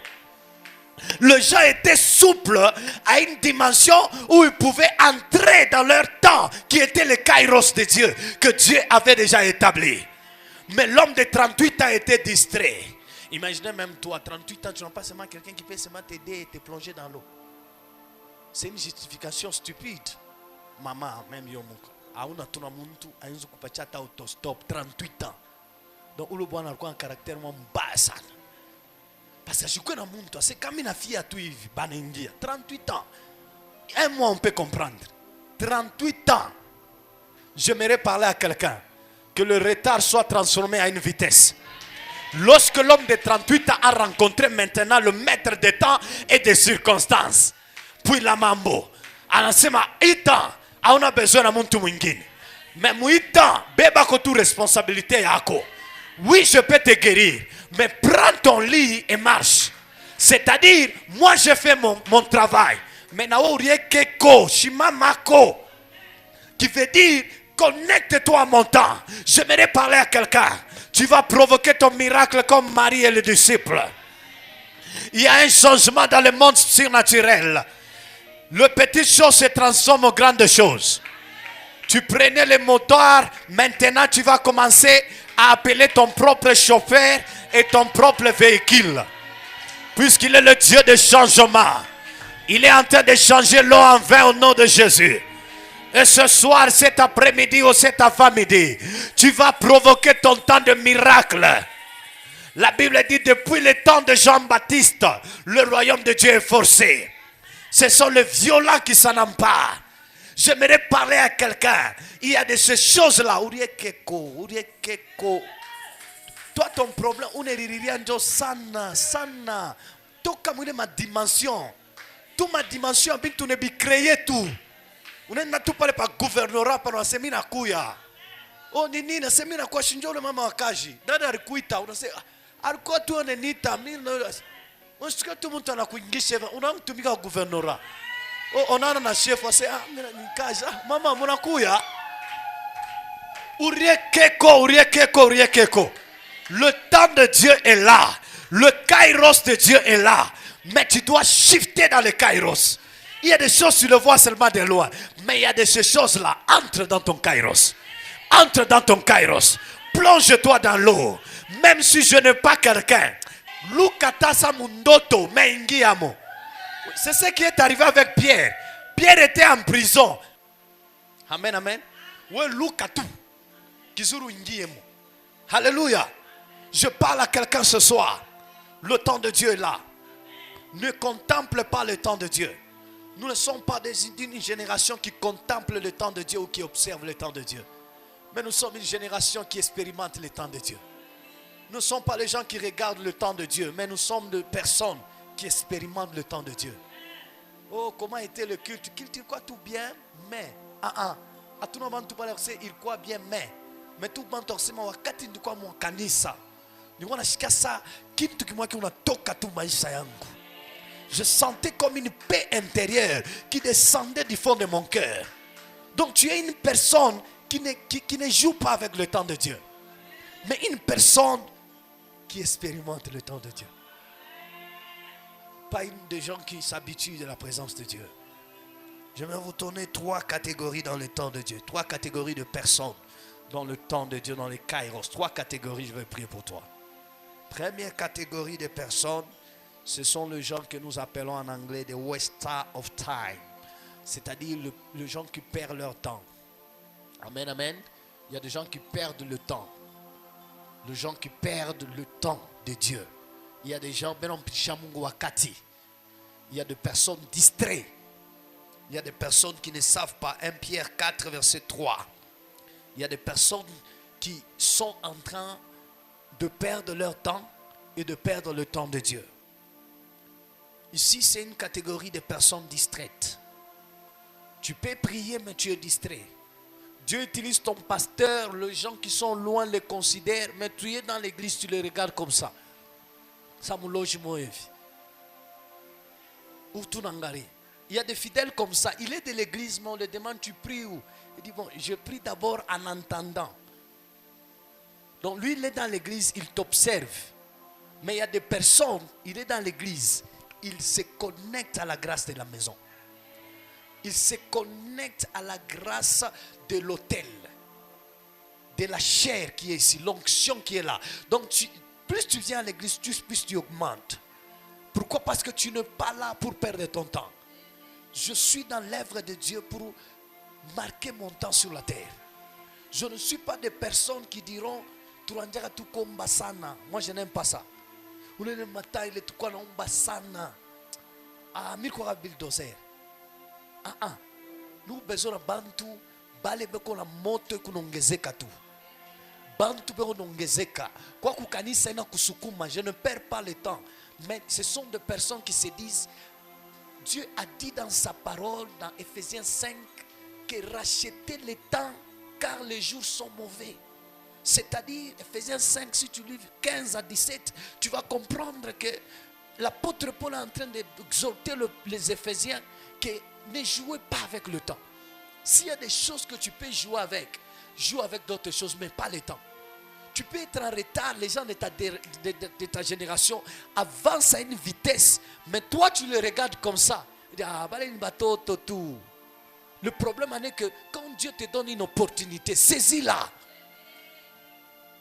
Les gens étaient souples à une dimension où ils pouvaient entrer dans leur temps, qui était le kairos de Dieu, que Dieu avait déjà établi. Mais l'homme de 38 ans était distrait. Imaginez même toi, 38 ans, tu n'as pas seulement quelqu'un qui peut seulement t'aider et te plonger dans l'eau. C'est une justification stupide. Maman, même yo mon auna tuna muntu ainzu kupachata autostop 38 ans. Donc ulo bwana alikuwa un caractère mbaya sana. Parce que je connais mon toi, c'est comme une fille à tout hivi banengia 38 ans. Un mois on peut comprendre. 38 ans. J'aimerais parler à quelqu'un que le retard soit transformé à une vitesse. Lorsque l'homme de 38 ans a rencontré maintenant le maître des temps et des circonstances, puis la mambo, anasema ita hauna besoin na muntu mwingine. Mais muita beba ko tu responsabilité yako. Oui, je peux te guérir, mais prends ton lit et marche. C'est-à-dire, moi je fais mon travail. Mais na keko shimamako, qui veut dire connecte-toi à mon temps. J'aimerais parler à quelqu'un. Tu vas provoquer ton miracle comme Marie et les disciples. Il y a un changement dans le monde surnaturel. Le petit chose se transforme en grande chose. Tu prenais le moteur, maintenant tu vas commencer à appeler ton propre chauffeur et ton propre véhicule. Puisqu'il est le Dieu de changement. Il est en train de changer l'eau en vin au nom de Jésus. Et ce soir, cet après-midi ou cet avant-midi, tu vas provoquer ton temps de miracle. La Bible dit depuis le temps de Jean-Baptiste, le royaume de Dieu est forcé. Ce sont les violents qui s'en emparent. J'aimerais parler à quelqu'un. Il y a de ces choses-là. Toi, ton problème, on est ririando sana. Toi, comme ma dimension. Toute ma dimension, tu ne peux créer tout. Unaenda tu pale pa gouvernorat pa unasema kuya. Oh ni nini nasema kwa shinjole mama wakaji. Dada alikuita unasema alikuwa tu ananiita mimi. Unasikia tu mtu anakuingisha unamtumika gouvernorat. Oh onana na chef asema mimi nikaja. Mama mnakuya. Uriekeko. Le temps de Dieu est là. Le kairos de Dieu est là. Mais tu dois shifter dans le kairos. Il y a des choses, tu le vois seulement de loin. Mais il y a de ces choses-là. Entre dans ton kairos. Entre dans ton kairos. Plonge-toi dans l'eau. Même si je n'ai pas quelqu'un. Lukatasa mundoto, mais ingiamo. C'est ce qui est arrivé avec Pierre. Pierre était en prison. Amen, amen. Ouais, Loukatu. Kizuru Ndiemo. Alléluia. Je parle à quelqu'un ce soir. Le temps de Dieu est là. Ne contemple pas le temps de Dieu. Nous ne sommes pas d'une génération qui contemple le temps de Dieu ou qui observe le temps de Dieu. Mais nous sommes une génération qui expérimente le temps de Dieu. Nous ne sommes pas les gens qui regardent le temps de Dieu, mais nous sommes des personnes qui expérimentent le temps de Dieu. Oh, comment était le culte? Culte, il croit tout bien, mais. À tout le monde, il croit bien, mais tout le monde, wakati ndikuwa mwa kanisa. Nilikuwa nashika saa kitu kimoja kinatoka tu maisha yangu. Je sentais comme une paix intérieure qui descendait du fond de mon cœur. Donc tu es une personne qui ne joue pas avec le temps de Dieu. Mais une personne qui expérimente le temps de Dieu. Pas une des gens qui s'habituent de la présence de Dieu. Je vais vous donner 3 catégories dans le temps de Dieu. 3 catégories de personnes dans le temps de Dieu, dans les kairos. 3 catégories, je vais prier pour toi. Première catégorie de personnes, ce sont les gens que nous appelons en anglais des wasters of time. C'est-à-dire les gens qui perdent leur temps. Amen, amen. Il y a des gens qui perdent le temps. Les gens qui perdent le temps de Dieu. Il y a des gens, il y a des personnes distraites. Il y a des personnes qui ne savent pas. 1 Pierre 4, verset 3. Il y a des personnes qui sont en train de perdre leur temps et de perdre le temps de Dieu. Ici, c'est une catégorie de personnes distraites. Tu peux prier, mais tu es distrait. Dieu utilise ton pasteur, les gens qui sont loin les considèrent, mais tu es dans l'église, tu les regardes comme ça. Ça me loge mon vie. Ou tout n'engare. Il y a des fidèles comme ça. Il est de l'église, mais on le demande, tu pries où? Il dit, bon, je prie d'abord en entendant. Donc lui, il est dans l'église, il t'observe. Mais il y a des personnes, il est dans l'église, il se connecte à la grâce de la maison. Il se connecte à la grâce de l'autel, de la chair qui est ici, l'onction qui est là. Donc plus tu viens à l'église, plus tu augmentes. Pourquoi? Parce que tu n'es pas là pour perdre ton temps. Je suis dans l'œuvre de Dieu pour marquer mon temps sur la terre. Je ne suis pas des personnes qui diront moi je n'aime pas ça. Le matin il est tout quoi sana. Ah mikora bulldozer. Nous besoin bantu bale beko na moto kunongezeka tu. Bantu beko nongezeka. Kwa kukanisa ina kusukuma, je ne perds pas le temps. Mais ce sont des personnes qui se disent, Dieu a dit dans sa parole, dans Ephésiens 5, que racheter le temps car les jours sont mauvais. C'est-à-dire, Ephésiens 5, si tu lis 15 à 17, tu vas comprendre que l'apôtre Paul est en train d'exhorter les Éphésiens que ne jouez pas avec le temps. S'il y a des choses que tu peux jouer avec, joue avec d'autres choses, mais pas le temps. Tu peux être en retard, les gens de ta génération avancent à une vitesse, mais toi tu les regardes comme ça. Le problème est que quand Dieu te donne une opportunité, saisis-la.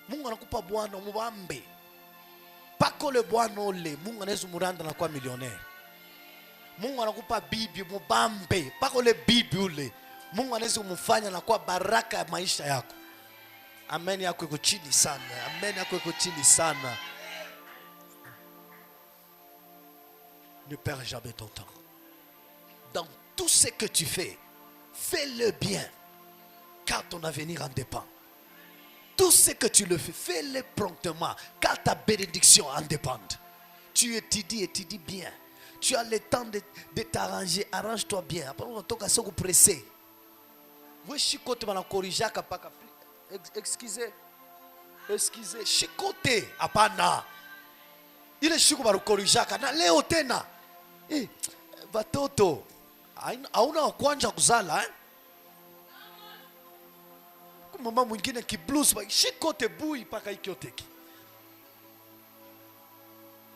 Mungu anakupa bwana mubambe. Pako le bwana ole, Mungu anaweza muranda na kuwa millionnaire. Mungu anakupa bibi mubambe. Pako le bibi ule, Mungu anaweza kumfanya na kuwa baraka ya maisha yako. Amen yako iko chini sana. Amen yako iko chini sana. Ne perds jamais ton temps. Dans tout ce que tu fais, fais-le bien, car ton avenir en dépend. Tout ce que tu le fais, fais-le promptement, car ta bénédiction en dépend. Tu étudies bien. Tu as le temps de t'arranger, arrange-toi bien. Après, on va te presser. Vous chicote ma corrige kapaka. Excusez, chicote apana. Il est chico ba corrige na leo tena. Watoto hauna kwanza kuzala mama mwingine kiblues shikote bui paka ikioteki.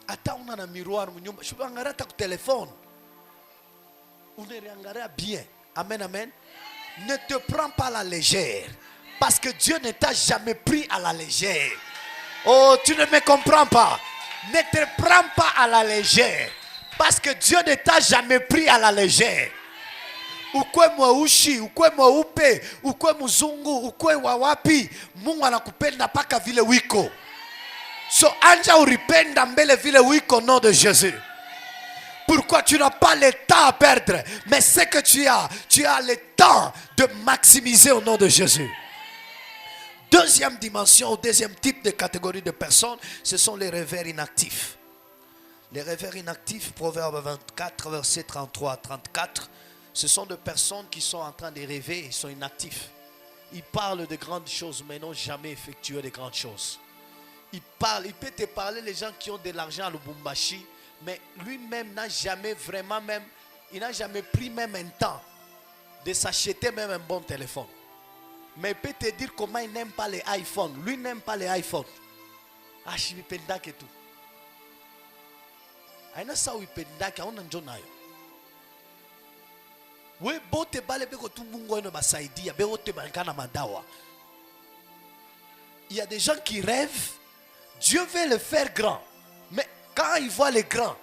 Ata una na miroir mnyumba shubangara ta ku téléphone. Unereangara bien. Amen, amen. Ne te prends pas à la légère, parce que Dieu ne t'a jamais pris à la légère. Oh, tu ne me comprends pas. Ne te prends pas à la légère, parce que Dieu ne t'a jamais pris à la légère. ukwe mweushi, ukwe mweupe, ukwe mzungu, ukwe wawapi, Mungu anakupenda paka vile wiko. So anja uripenda mbele vile wiko, nom de Jésus. Pourquoi tu n'as pas le temps à perdre, mais c'est que tu as le temps de maximiser au nom de Jésus. Deuxième dimension, deuxième type de catégorie de personnes, ce sont les rêveurs inactifs. Les rêveurs inactifs, Proverbe 24, versets 33 à 34, ce sont des personnes qui sont en train de rêver, ils sont inactifs. Ils parlent de grandes choses, mais n'ont jamais effectué de grandes choses. Il peut te parler les gens qui ont de l'argent à Lubumbashi, mais lui-même n'a jamais vraiment même, il n'a jamais pris même un temps de s'acheter même un bon téléphone. Mais il peut te dire comment il n'aime pas les iPhones. Lui n'aime pas les iPhones. Ah, je suis pendak et tout. Aina sa wi pendak aona njona yo. We bote bale beko tumbungo eno basaidia beote bankana madawa. Il y a des gens qui rêvent, Dieu veut le faire grand. Mais quand il voit les grands,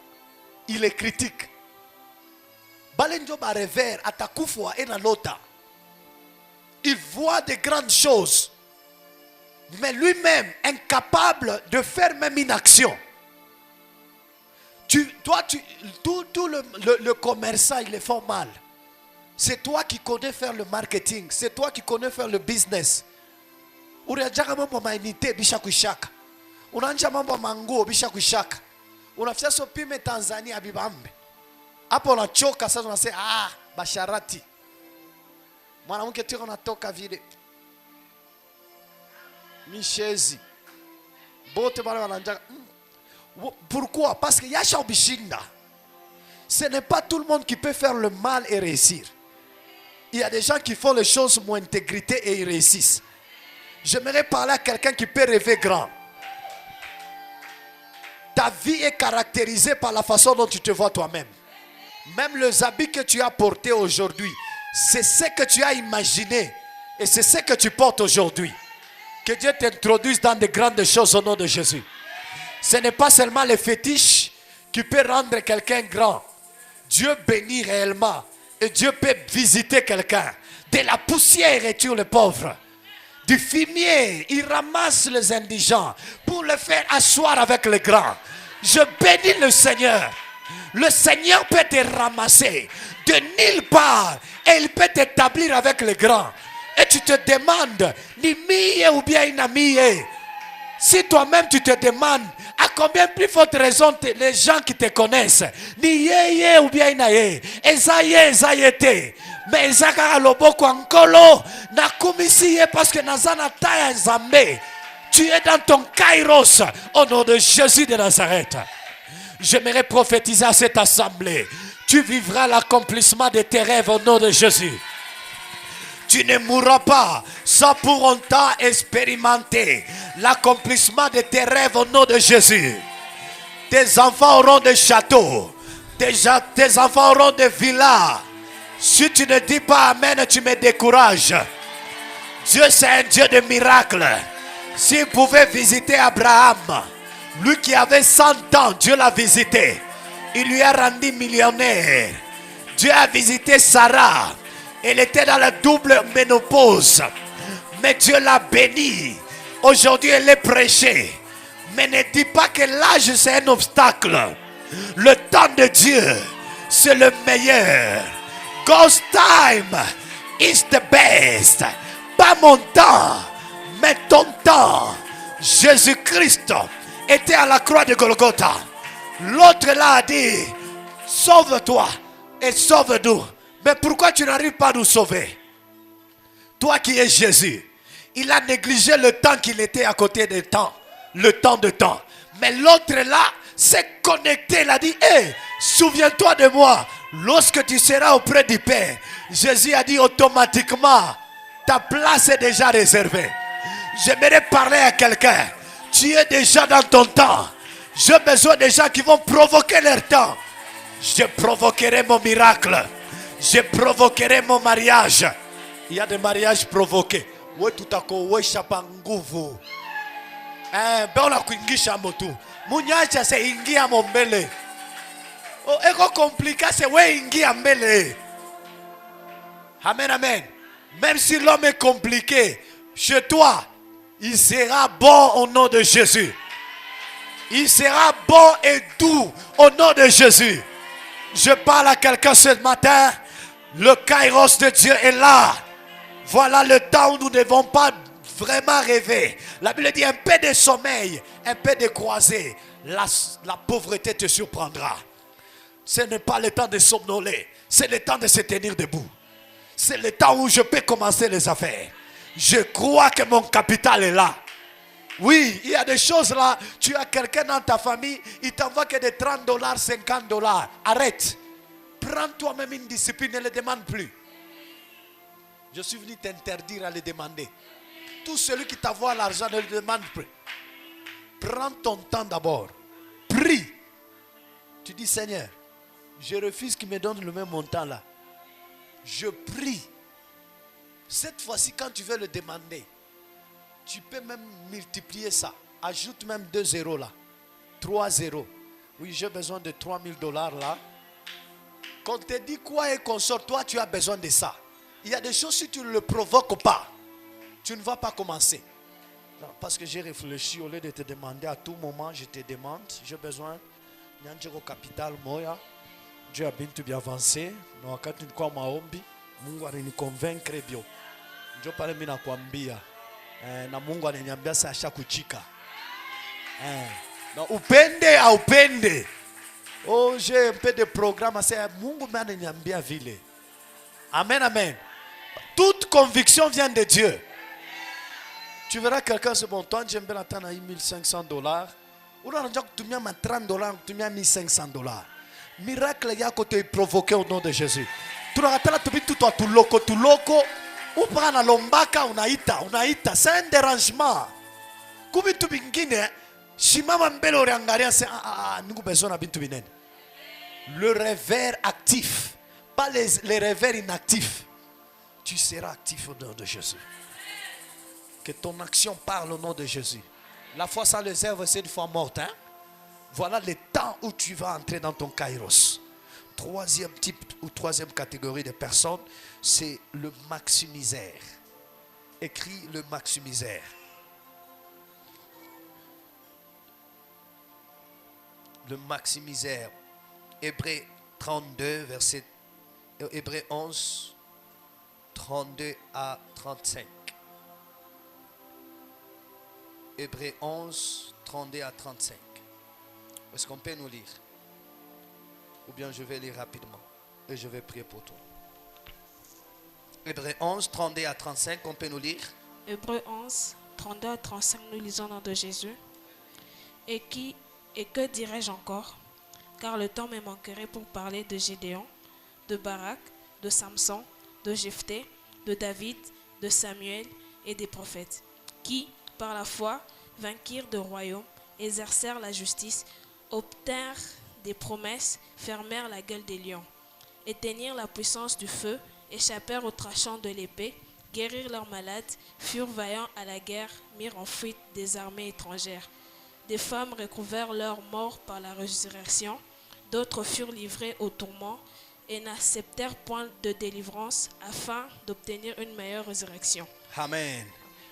il les critique. Balenjo ba rêveur atakufwa ena lota. Il voit de grandes choses, mais lui-même incapable de faire même une action. Tout le commerçant, ils le font mal. C'est toi qui connais faire le marketing, c'est toi qui connais faire le business. Unajaka mambo mainite bisha kushaka. Unanja mambo manguo bisha kushaka. Unafia sopime Tanzania bibambe. Hapo unachoka sasa unasema basharati. Mwanamke tu anatoka vile mishezi bote bana wananja. Pourquoi? Parce que yasha ubishinda. Ce n'est pas tout le monde qui peut faire le mal et réussir. Il y a des gens qui font les choses moins intégrité et ils réussissent. J'aimerais parler à quelqu'un qui peut rêver grand. Ta vie est caractérisée par la façon dont tu te vois toi-même. Même les habits que tu as portés aujourd'hui, c'est ce que tu as imaginé et c'est ce que tu portes aujourd'hui. Que Dieu t'introduise dans de grandes choses au nom de Jésus. Ce n'est pas seulement les fétiches qui peuvent rendre quelqu'un grand. Dieu bénit réellement et Dieu peut visiter quelqu'un. De la poussière et tue les pauvres. Du fumier, il ramasse les indigents pour les faire asseoir avec les grands. Je bénis le Seigneur. Le Seigneur peut te ramasser de nulle part et il peut t'établir avec les grands. Et tu te demandes, ni miye ou bien inamiye. Si toi-même tu te demandes, à combien plus forte raison les gens qui te connaissent, ni yeye ou bien inaye, ezayete, mais ezaka loboko ankolo, na kumisiye parce que nazana taya nzambe. Tu es dans ton kairos au nom de Jésus de Nazareth. J'aimerais prophétiser à cette assemblée. Tu vivras l'accomplissement de tes rêves au nom de Jésus. Tu ne mourras pas sans pour autant expérimenter l'accomplissement de tes rêves au nom de Jésus. Tes enfants auront des châteaux. Tes enfants auront des villas. Si tu ne dis pas Amen, tu me décourages. Dieu, c'est un Dieu de miracles. S'il pouvait visiter Abraham, lui qui avait 100 ans, Dieu l'a visité. Il lui a rendu millionnaire. Dieu a visité Sarah. Elle était dans la double ménopause. Mais Dieu l'a bénie. Aujourd'hui, elle est prêchée. Mais ne dis pas que l'âge, c'est un obstacle. Le temps de Dieu, c'est le meilleur. God's time is the best. Pas mon temps, mais ton temps. Jésus-Christ était à la croix de Golgotha. L'autre là a dit, sauve-toi et sauve-nous. Mais pourquoi tu n'arrives pas à nous sauver? Toi qui es Jésus, il a négligé le temps qu'il était à côté du temps. Le temps de temps. Mais l'autre là s'est connecté. Il a dit, hey, souviens-toi de moi. Lorsque tu seras auprès du Père. Jésus a dit automatiquement, ta place est déjà réservée. J'aimerais parler à quelqu'un. Tu es déjà dans ton temps. J'ai besoin de gens qui vont provoquer leur temps. Je provoquerai mon miracle. Je provoquerai mon mariage. Il y a des mariages provoqués. We tutako we shapanguvu. Beona kuingisha motu. Munyacha se ingia mombele. Oh, eko komplika se we ingia mbele. Amen, amen. Même si l'homme est compliqué, chez toi, il sera bon au nom de Jésus. Il sera bon et doux au nom de Jésus. Je parle à quelqu'un ce matin. Le kairos de Dieu est là. Voilà le temps où nous ne devons pas vraiment rêver. La Bible dit un peu de sommeil, un peu de croisée. La pauvreté te surprendra. Ce n'est pas le temps de somnoler. C'est le temps de se tenir debout. C'est le temps où je peux commencer les affaires. Je crois que mon capital est là. Oui, il y a des choses là. Tu as quelqu'un dans ta famille, il t'envoie que des $30, $50. Arrête. Prends toi-même une discipline, ne le demande plus. Je suis venu t'interdire à le demander. Tout celui qui t'envoie l'argent ne le demande plus. Prends ton temps d'abord. Prie. Tu dis Seigneur, je refuse qu'il me donne le même montant là. Je prie. Cette fois-ci, quand tu veux le demander, tu peux même multiplier ça. Ajoute même 2 zéros là. 3 zéros. Oui, j'ai besoin de $3000 là. Quand on te dit quoi et qu'on sort, toi tu as besoin de ça. Il y a des choses, si tu ne le provoques pas, tu ne vas pas commencer. Non, parce que j'ai réfléchi, au lieu de te demander à tout moment, je te demande, j'ai besoin. Nyanjero capital moya. Dieu a bien avancé. Na wakati nilikuwa maombi, Mungu aliniconvaincre bio. Ndio pale mimi nakwambia. Na Mungu ananiambia sasa kuchika. Na upende au upende. Oh, j'ai un peu de programme, c'est Mungu ananiambia vile. Amen, amen. Toute conviction vient de Dieu. Tu verras quelqu'un, c'est bon, toi j'aime bien attendre à $1500. Ou là, tu mets $30, tu mets $1500. Miracle yako te provoqué au nom de Jésus. Tu n'arrêtes pas tout toi tout loco. Ou prend lombaka unaita, c'est un dérangement. Kubi tu bingine, shimama mbele oriangaria c'est nous besoin na bintu binen. Le réveil actif, pas les réveils inactifs. Tu seras actif au nom de Jésus. Que ton action parle au nom de Jésus. La foi sans les œuvres, c'est une foi morte. Hein? Voilà le temps où tu vas entrer dans ton kairos. Troisième type ou troisième catégorie de personnes, c'est le maximiseur. Écris le maximiseur. Le maximiseur. Hébreux 32, verset Hébreux 11, 32 à 35. Hébreux 11, 32 à 35. Est-ce qu'on peut nous lire? Ou bien je vais lire rapidement et je vais prier pour toi. Hébreux 11, 32 à 35, on peut nous lire? Hébreux 11, 32 à 35, nous lisons au nom de Jésus. Et que dirais-je encore? Car le temps me manquerait pour parler de Gédéon, de Barak, de Samson, de Jephthé, de David, de Samuel et des prophètes, qui, par la foi, vainquirent de royaumes, exercèrent la justice, obtinrent des promesses, fermèrent la gueule des lions, éteignirent la puissance du feu, échappèrent au tranchant de l'épée, guérirent leurs malades, furent vaillants à la guerre, mirent en fuite des armées étrangères. Des femmes recouvrèrent leur mort par la résurrection, d'autres furent livrés au tourment et n'acceptèrent point de délivrance afin d'obtenir une meilleure résurrection. Amen.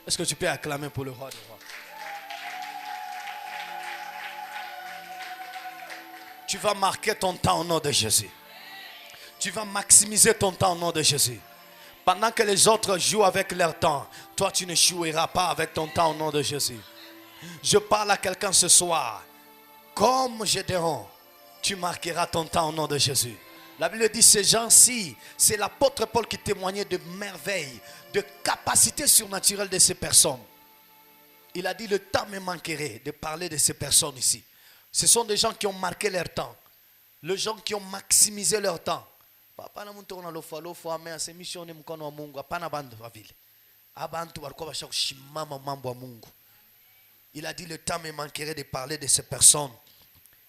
Est-ce que tu peux acclamer pour le roi des rois? Tu vas marquer ton temps au nom de Jésus. Tu vas maximiser ton temps au nom de Jésus. Pendant que les autres jouent avec leur temps, toi tu ne joueras pas avec ton temps au nom de Jésus. Je parle à quelqu'un ce soir. Comme Gédéon, tu marqueras ton temps au nom de Jésus. La Bible dit ces gens-ci, c'est l'apôtre Paul qui témoignait de merveilles, de capacités surnaturelles de ces personnes. Il a dit le temps me manquerait de parler de ces personnes ici. Ce sont des gens qui ont marqué leur temps. Les gens qui ont maximisé leur temps. Il a dit le temps me manquerait de parler de ces personnes.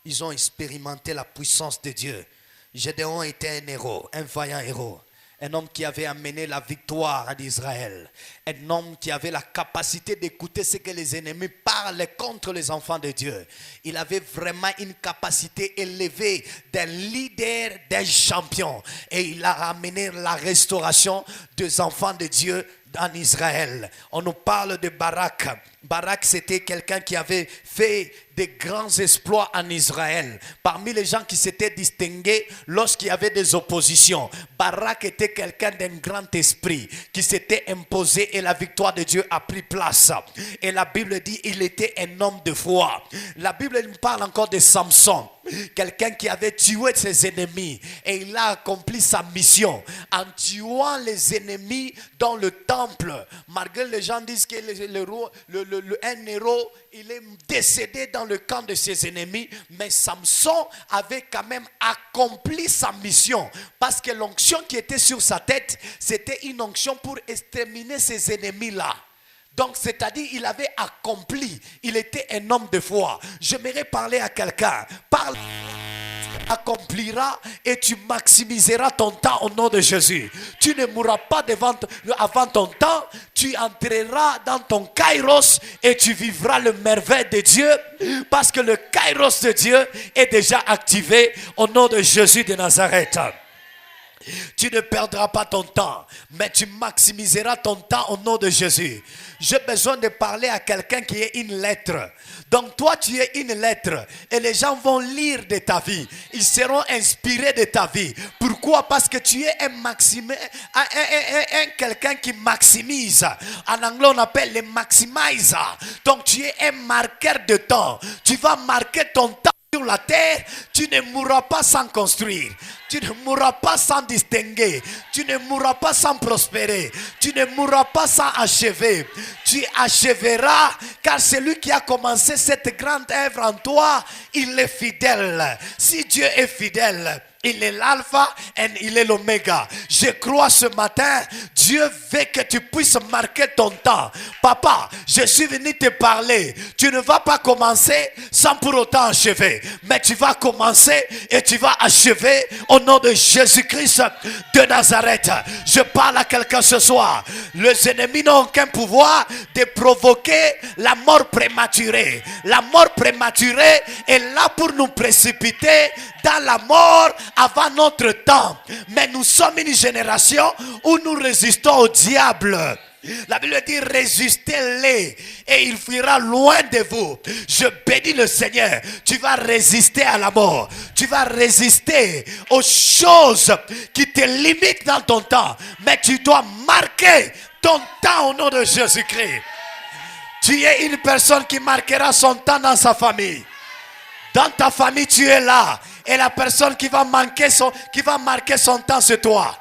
Ils ont expérimenté la puissance de Dieu. Gédéon était un héros, un vaillant héros. Un homme qui avait amené la victoire à Israël. Un homme qui avait la capacité d'écouter ce que les ennemis parlent contre les enfants de Dieu. Il avait vraiment une capacité élevée d'un leader, d'un champion. Et il a ramené la restauration des enfants de Dieu en Israël. On nous parle de Barak. Barak, c'était quelqu'un qui avait fait de grands exploits en Israël. Parmi les gens qui s'étaient distingués lorsqu'il y avait des oppositions, Barak était quelqu'un d'un grand esprit qui s'était imposé et la victoire de Dieu a pris place. Et la Bible dit il était un homme de foi. La Bible nous parle encore de Samson, quelqu'un qui avait tué ses ennemis et il a accompli sa mission en tuant les ennemis dans le temple. Malgré les gens disent que un héros, il est décédé dans le camp de ses ennemis, mais Samson avait quand même accompli sa mission parce que l'onction qui était sur sa tête, c'était une onction pour exterminer ses ennemis-là. Donc, c'est-à-dire, il avait accompli, il était un homme de foi. J'aimerais parler à quelqu'un. Parle, accomplira et tu maximiseras ton temps au nom de Jésus. Tu ne mourras pas avant ton temps, tu entreras dans ton kairos et tu vivras le merveille de Dieu parce que le kairos de Dieu est déjà activé au nom de Jésus de Nazareth. Tu ne perdras pas ton temps, mais tu maximiseras ton temps au nom de Jésus. J'ai besoin de parler à quelqu'un qui est une lettre. Donc toi, tu es une lettre et les gens vont lire de ta vie. Ils seront inspirés de ta vie. Pourquoi? Parce que tu es quelqu'un qui maximise. En anglais, on appelle les maximizer. Donc tu es un marqueur de temps. Tu vas marquer ton temps sur la terre. Tu ne mourras pas sans construire. Tu ne mourras pas sans distinguer. Tu ne mourras pas sans prospérer. Tu ne mourras pas sans achever. Tu achèveras car celui qui a commencé cette grande œuvre en toi, il est fidèle. Si Dieu est fidèle, il est l'alpha et il est l'oméga. Je crois ce matin, Dieu veut que tu puisses marquer ton temps. Papa, je suis venu te parler. Tu ne vas pas commencer sans pour autant achever. Mais tu vas commencer et tu vas achever au nom de Jésus-Christ de Nazareth. Je parle à quelqu'un ce soir. Les ennemis n'ont aucun pouvoir de provoquer la mort prématurée. La mort prématurée est là pour nous précipiter dans la mort avant notre temps. Mais nous sommes une génération où nous résistons au diable. La Bible dit résistez-les et il fuira loin de vous. Je bénis le Seigneur. Tu vas résister à la mort. Tu vas résister aux choses qui te limitent dans ton temps. Mais tu dois marquer ton temps au nom de Jésus-Christ. Tu es une personne qui marquera son temps dans sa famille. Dans ta famille, tu es là. Et la personne qui va marquer son temps, c'est toi.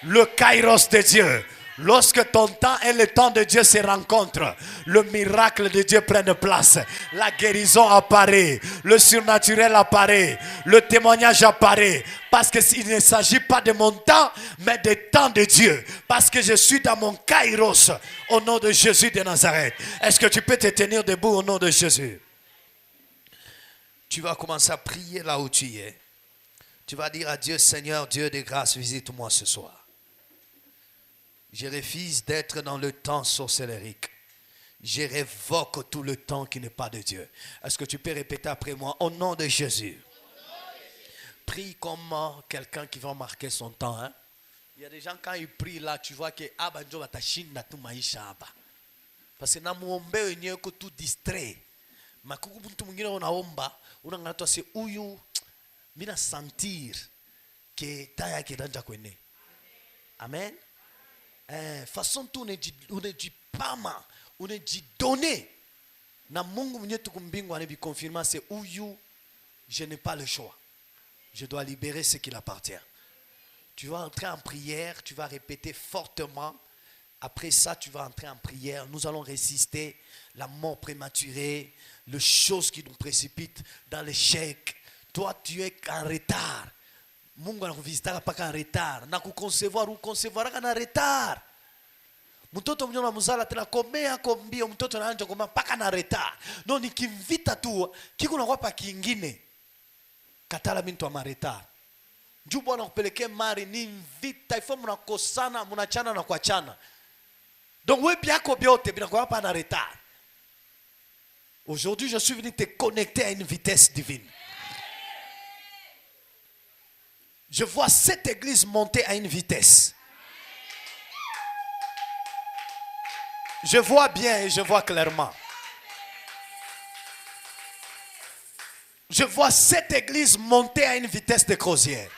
Le kairos de Dieu. Lorsque ton temps et le temps de Dieu se rencontrent, le miracle de Dieu prend place. La guérison apparaît. Le surnaturel apparaît. Le témoignage apparaît. Parce qu'il ne s'agit pas de mon temps, mais du temps de Dieu. Parce que je suis dans mon kairos au nom de Jésus de Nazareth. Est-ce que tu peux te tenir debout au nom de Jésus? Tu vas commencer à prier là où tu es. Tu vas dire à Dieu, Seigneur, Dieu de grâce, visite-moi ce soir. Je refuse d'être dans le temps sorcellérique. Je révoque tout le temps qui n'est pas de Dieu. Est-ce que tu peux répéter après moi? Au nom de Jésus. Prie comme quelqu'un qui va marquer son temps. Hein? Il y a des gens, quand ils prient là, tu vois que parce que namuombe wenyewe ko tout distrait. Makuku mtu mwingine unaomba, unaangalia tu ase huyu mina sentir que taya kidanja kwene. Amen. Façon tu unajipama, unajidonner. Na Mungu mwenyewe tukumbingu anabikonfirma c'est huyu je n'ai pas le choix. Je dois libérer ce qui l'appartient. Tu vas entrer en prière, tu vas répéter fortement. Après ça, tu vas entrer en prière. Nous allons résister la mort prématurée, les choses qui nous précipitent dans l'échec. Toi, tu es en retard. Mungu anakuvisitaka paka en retard. Na kuconcevoir ou concevoir en retard. Mtoto mnyona muzala tena komea kombio mtoto anaanza koma paka na retard. No nikimvita tu kiko na kwa kingine. Katala mimi mtu ama retard. juu Bwana kupelekea mari ni vita ifo mnakosana mnachana na kuachana. Donc wewe byako byote binakuwa hapa na retard. Aujourd'hui, je suis venu te connecter à une vitesse divine. Je vois cette église monter à une vitesse. Je vois bien et je vois clairement. Je vois cette église monter à une vitesse de croisière.